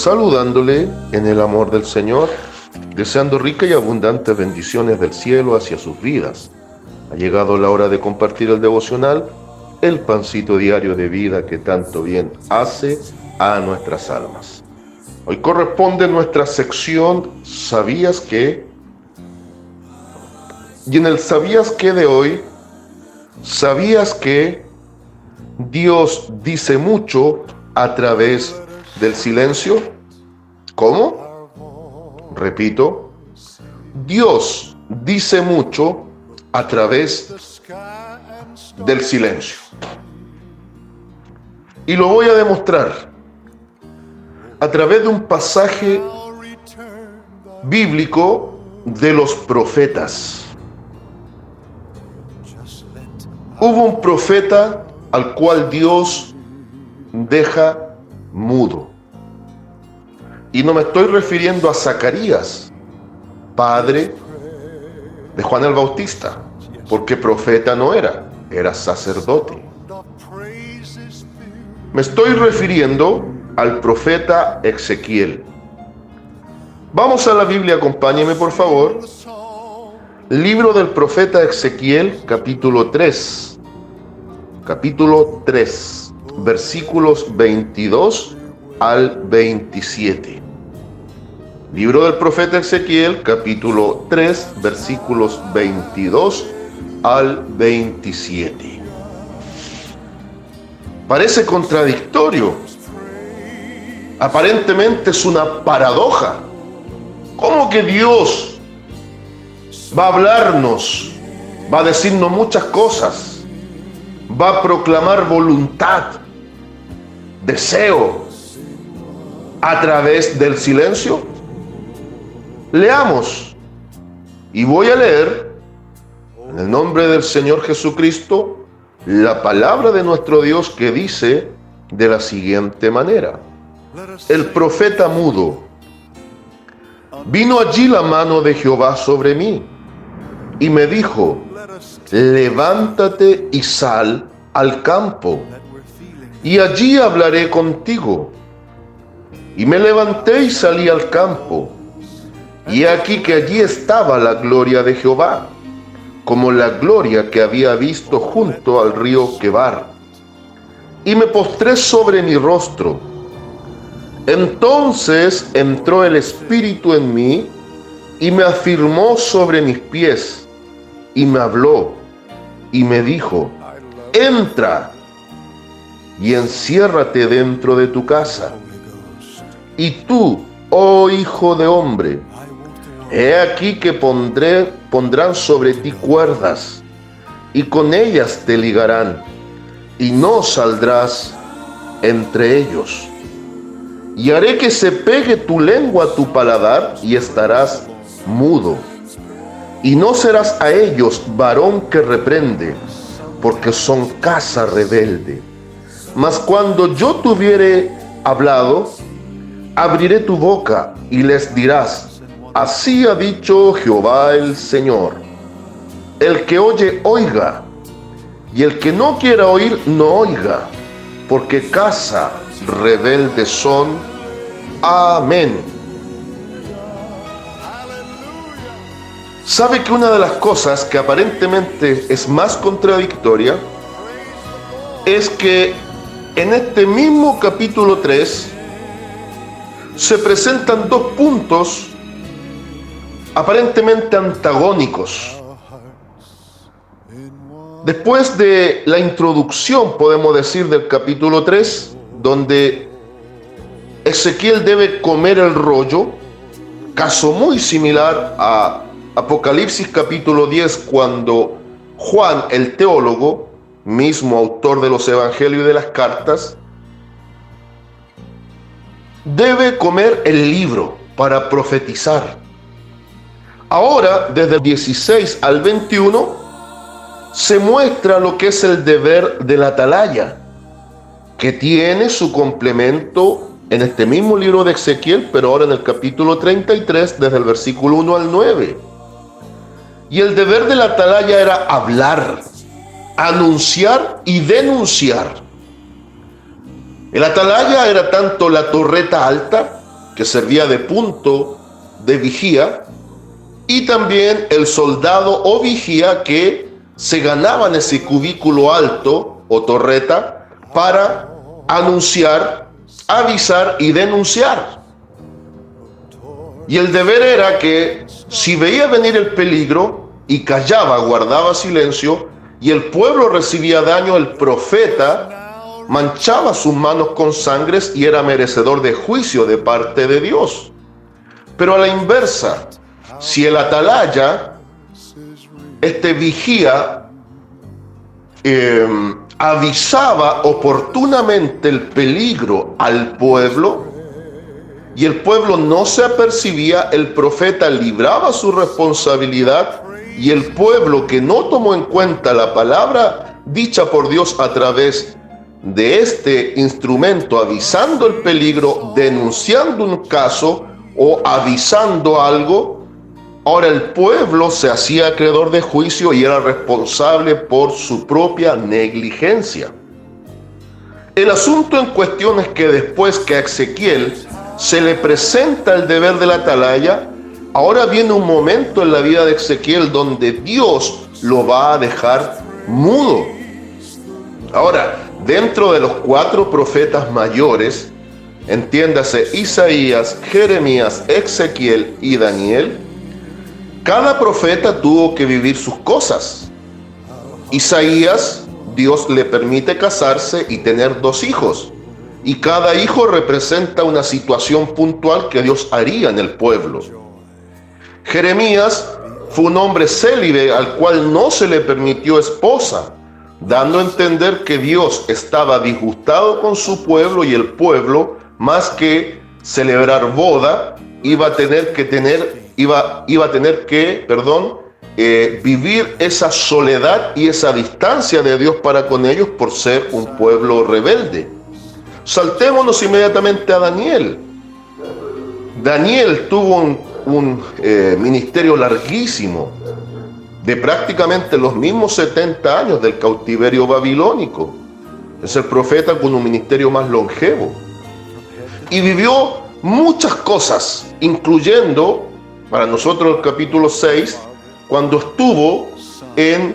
saludándole en el amor del Señor, deseando ricas y abundantes bendiciones del cielo hacia sus vidas. Ha llegado la hora de compartir el devocional, el pancito diario de vida que tanto bien hace a nuestras almas. Hoy corresponde nuestra sección ¿Sabías qué? Y en el ¿Sabías qué? De hoy, ¿sabías que Dios dice mucho a través del silencio? ¿Cómo? Repito, Dios dice mucho a través del silencio. Y lo voy a demostrar a través de un pasaje bíblico de los profetas. Hubo un profeta al cual Dios deja mudo. Y no me estoy refiriendo a Zacarías, padre de Juan el Bautista, porque profeta no era, era sacerdote. Me estoy refiriendo al profeta Ezequiel. Vamos a la Biblia, acompáñeme por favor. Libro del profeta Ezequiel, capítulo 3, versículos 22 al 27. Libro del profeta Ezequiel, capítulo 3, versículos 22 al 27. Parece contradictorio. Aparentemente es una paradoja. ¿Cómo que Dios va a hablarnos, va a decirnos muchas cosas, va a proclamar voluntad, deseo a través del silencio? Leamos, y voy a leer en el nombre del Señor Jesucristo la palabra de nuestro Dios, que dice de la siguiente manera: el profeta mudo. Vino allí la mano de Jehová sobre mí y me dijo: levántate y sal al campo, y allí hablaré contigo. Y me levanté y salí al campo, y aquí que allí estaba la gloria de Jehová, como la gloria que había visto junto al río Quebar. Y me postré sobre mi rostro. Entonces entró el Espíritu en mí y me afirmó sobre mis pies, y me habló y me dijo: entra y enciérrate dentro de tu casa. Y tú, oh hijo de hombre, he aquí que pondrán sobre ti cuerdas, y con ellas te ligarán, y no saldrás entre ellos. Y haré que se pegue tu lengua a tu paladar, y estarás mudo. Y no serás a ellos varón que reprende, porque son casa rebelde. Mas cuando yo te hubiere hablado, abriré tu boca y les dirás: así ha dicho Jehová el Señor. El que oye, oiga, y el que no quiera oír, no oiga, porque casa rebelde son. Amén. ¿Sabe que una de las cosas que aparentemente es más contradictoria es que en este mismo capítulo 3 se presentan dos puntos aparentemente antagónicos? Después de la introducción, podemos decir, del capítulo 3, donde Ezequiel debe comer el rollo, caso muy similar a Apocalipsis capítulo 10, cuando Juan, el teólogo, mismo autor de los evangelios y de las cartas, debe comer el libro para profetizar. Ahora, desde el 16 al 21, se muestra lo que es el deber de la atalaya, que tiene su complemento en este mismo libro de Ezequiel, pero ahora en el capítulo 33, desde el versículo 1 al 9. Y el deber de la atalaya era hablar, anunciar y denunciar. El atalaya era tanto la torreta alta que servía de punto de vigía, y también el soldado o vigía que se ganaba en ese cubículo alto o torreta para anunciar, avisar y denunciar. Y el deber era que si veía venir el peligro y callaba, guardaba silencio, y el pueblo recibía daño, el profeta manchaba sus manos con sangres y era merecedor de juicio de parte de Dios. Pero a la inversa, si el atalaya, vigía, avisaba oportunamente el peligro al pueblo y el pueblo no se apercibía, el profeta libraba su responsabilidad, y el pueblo que no tomó en cuenta la palabra dicha por Dios a través de este instrumento, avisando el peligro, denunciando un caso o avisando algo, ahora el pueblo se hacía acreedor de juicio y era responsable por su propia negligencia. El asunto en cuestión es que después que a Ezequiel se le presenta el deber de la atalaya, ahora viene un momento en la vida de Ezequiel donde Dios lo va a dejar mudo. Ahora, dentro de los 4 profetas mayores, entiéndase Isaías, Jeremías, Ezequiel y Daniel, cada profeta tuvo que vivir sus cosas. Isaías, Dios le permite casarse y tener 2 hijos, y cada hijo representa una situación puntual que Dios haría en el pueblo. Jeremías fue un hombre célibe al cual no se le permitió esposa, dando a entender que Dios estaba disgustado con su pueblo, y el pueblo, más que celebrar boda, iba a tener que vivir esa soledad y esa distancia de Dios para con ellos por ser un pueblo rebelde. Saltémonos inmediatamente a Daniel. Daniel tuvo un ministerio larguísimo, de prácticamente los mismos 70 años del cautiverio babilónico. Es el profeta con un ministerio más longevo. Y vivió muchas cosas, incluyendo, para nosotros el capítulo 6, cuando estuvo en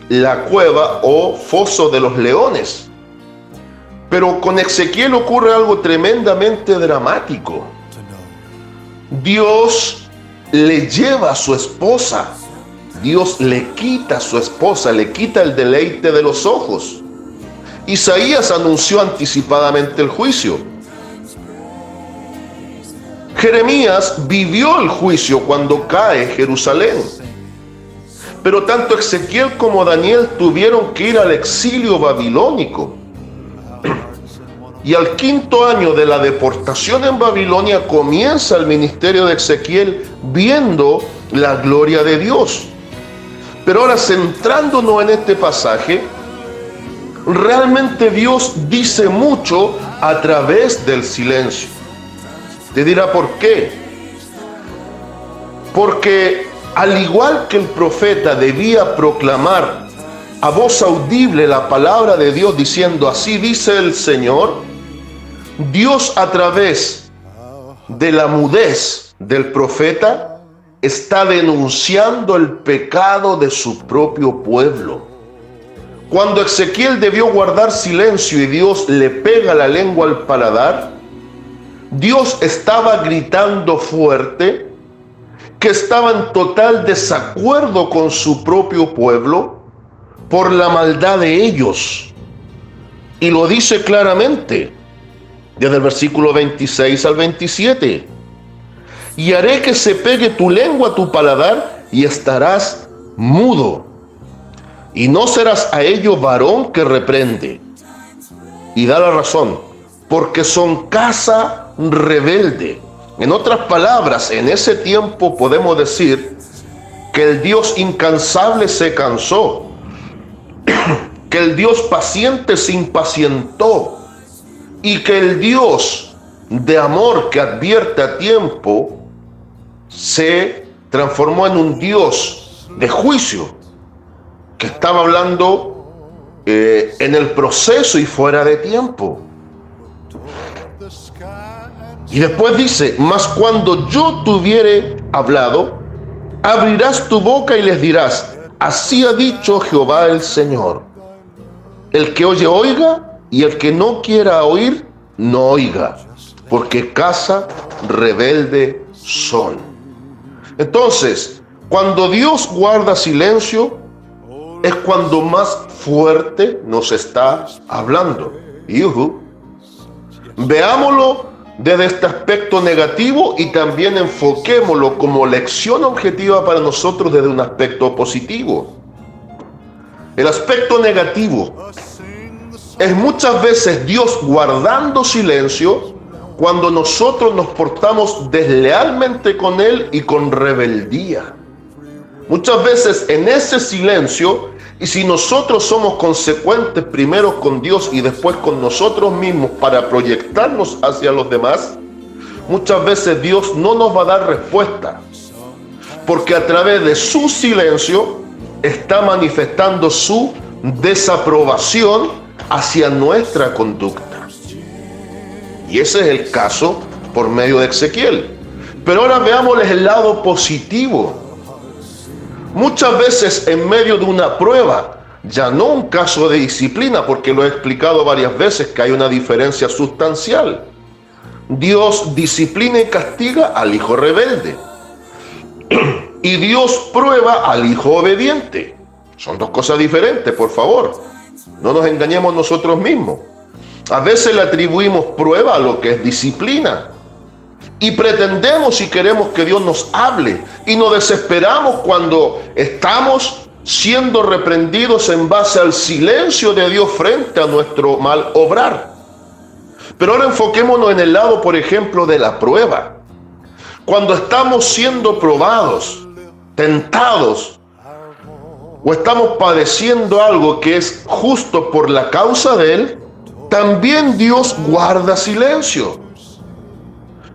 la cueva o foso de los leones. Pero con Ezequiel ocurre algo tremendamente dramático. Dios le lleva a su esposa. Dios le quita a su esposa, le quita el deleite de los ojos. Isaías anunció anticipadamente el juicio. Jeremías vivió el juicio cuando cae Jerusalén. Pero tanto Ezequiel como Daniel tuvieron que ir al exilio babilónico. Y al 5.º año de la deportación en Babilonia comienza el ministerio de Ezequiel viendo la gloria de Dios. Pero ahora, centrándonos en este pasaje, realmente Dios dice mucho a través del silencio. Te dirá por qué. Porque al igual que el profeta debía proclamar a voz audible la palabra de Dios diciendo: así dice el Señor, Dios a través de la mudez del profeta está denunciando el pecado de su propio pueblo. Cuando Ezequiel debió guardar silencio y Dios le pega la lengua al paladar, Dios estaba gritando fuerte que estaba en total desacuerdo con su propio pueblo por la maldad de ellos. Y lo dice claramente, desde el versículo 26 al 27. Y haré que se pegue tu lengua a tu paladar y estarás mudo. Y no serás a ello varón que reprende. Y da la razón, porque son casa rebelde. En otras palabras, en ese tiempo podemos decir que el Dios incansable se cansó, que el Dios paciente se impacientó, y que el Dios de amor que advierte a tiempo se transformó en un Dios de juicio, que estaba hablando en el proceso y fuera de tiempo. Y después dice, mas cuando yo te hubiere hablado, abrirás tu boca y les dirás, así ha dicho Jehová el Señor. El que oye, oiga, y el que no quiera oír, no oiga, porque casa rebelde son. Entonces, cuando Dios guarda silencio, es cuando más fuerte nos está hablando. Veámoslo desde este aspecto negativo y también enfoquémoslo como lección objetiva para nosotros desde un aspecto positivo. El aspecto negativo es muchas veces Dios guardando silencio cuando nosotros nos portamos deslealmente con Él y con rebeldía. Muchas veces en ese silencio, y si nosotros somos consecuentes primero con Dios y después con nosotros mismos para proyectarnos hacia los demás, muchas veces Dios no nos va a dar respuesta, porque a través de su silencio está manifestando su desaprobación hacia nuestra conducta. Y ese es el caso por medio de Ezequiel. Pero ahora veámosles el lado positivo. Muchas veces en medio de una prueba, ya no un caso de disciplina, porque lo he explicado varias veces que hay una diferencia sustancial. Dios disciplina y castiga al hijo rebelde. Y Dios prueba al hijo obediente. Son dos cosas diferentes, por favor. No nos engañemos nosotros mismos. A veces le atribuimos prueba a lo que es disciplina. Y pretendemos y queremos que Dios nos hable. Y nos desesperamos cuando estamos siendo reprendidos en base al silencio de Dios frente a nuestro mal obrar. Pero ahora enfoquémonos en el lado, por ejemplo, de la prueba. Cuando estamos siendo probados, tentados, o estamos padeciendo algo que es justo por la causa de Él, también Dios guarda silencio.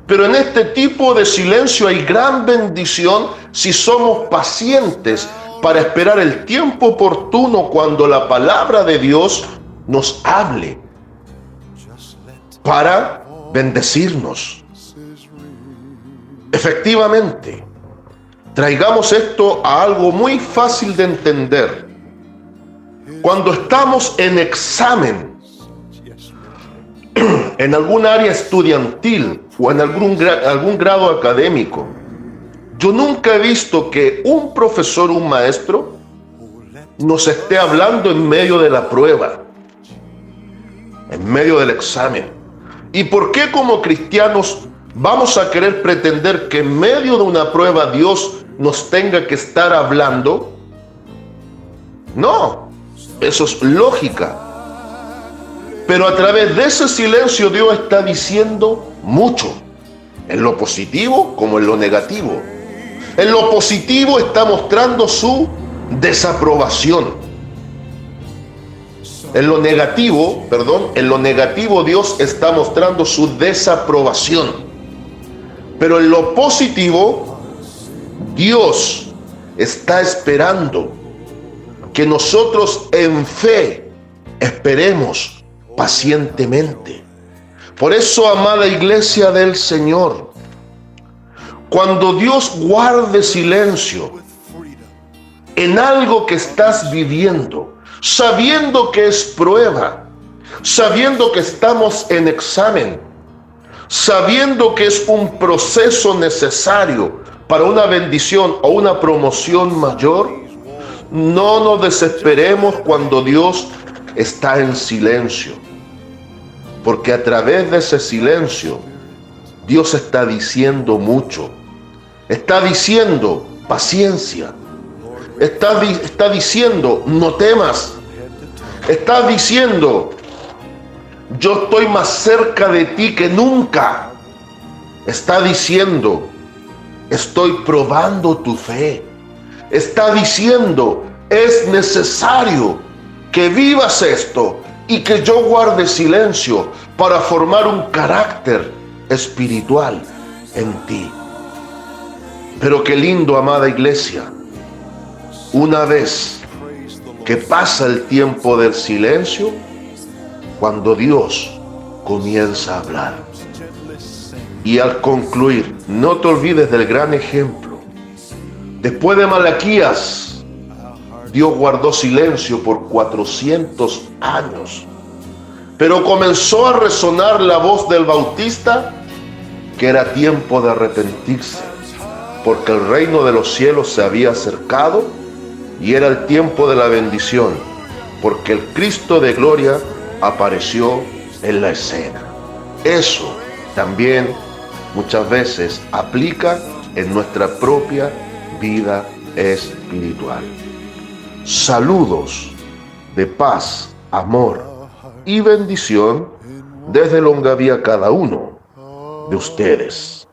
Pero en este tipo de silencio hay gran bendición si somos pacientes para esperar el tiempo oportuno cuando la palabra de Dios nos hable para bendecirnos. Efectivamente, traigamos esto a algo muy fácil de entender. Cuando estamos en examen, en algún área estudiantil o en algún grado académico, yo nunca he visto que un profesor, un maestro, nos esté hablando en medio de la prueba, en medio del examen. ¿Y por qué como cristianos vamos a querer pretender que en medio de una prueba Dios nos tenga que estar hablando? No, eso es lógica. Pero a través de ese silencio Dios está diciendo mucho, en lo positivo como en lo negativo. En lo positivo está mostrando su desaprobación. En lo negativo Dios está mostrando su desaprobación. Pero en lo positivo, Dios está esperando que nosotros en fe esperemos pacientemente. Por eso, amada iglesia del Señor, cuando Dios guarde silencio en algo que estás viviendo, sabiendo que es prueba, sabiendo que estamos en examen, sabiendo que es un proceso necesario para una bendición o una promoción mayor, no nos desesperemos cuando Dios está en silencio. Porque a través de ese silencio, Dios está diciendo mucho. Está diciendo paciencia. Está diciendo no temas. Está diciendo yo estoy más cerca de ti que nunca. Está diciendo estoy probando tu fe. Está diciendo es necesario que vivas esto y que yo guarde silencio para formar un carácter espiritual en ti. Pero qué lindo, amada iglesia, una vez que pasa el tiempo del silencio, cuando Dios comienza a hablar. Y al concluir, no te olvides del gran ejemplo. Después de Malaquías, Dios guardó silencio por 400 años. Pero comenzó a resonar la voz del Bautista que era tiempo de arrepentirse, porque el reino de los cielos se había acercado y era el tiempo de la bendición, porque el Cristo de gloria apareció en la escena. Eso también muchas veces aplica en nuestra propia vida espiritual. Saludos de paz, amor y bendición desde Longaví a cada uno de ustedes.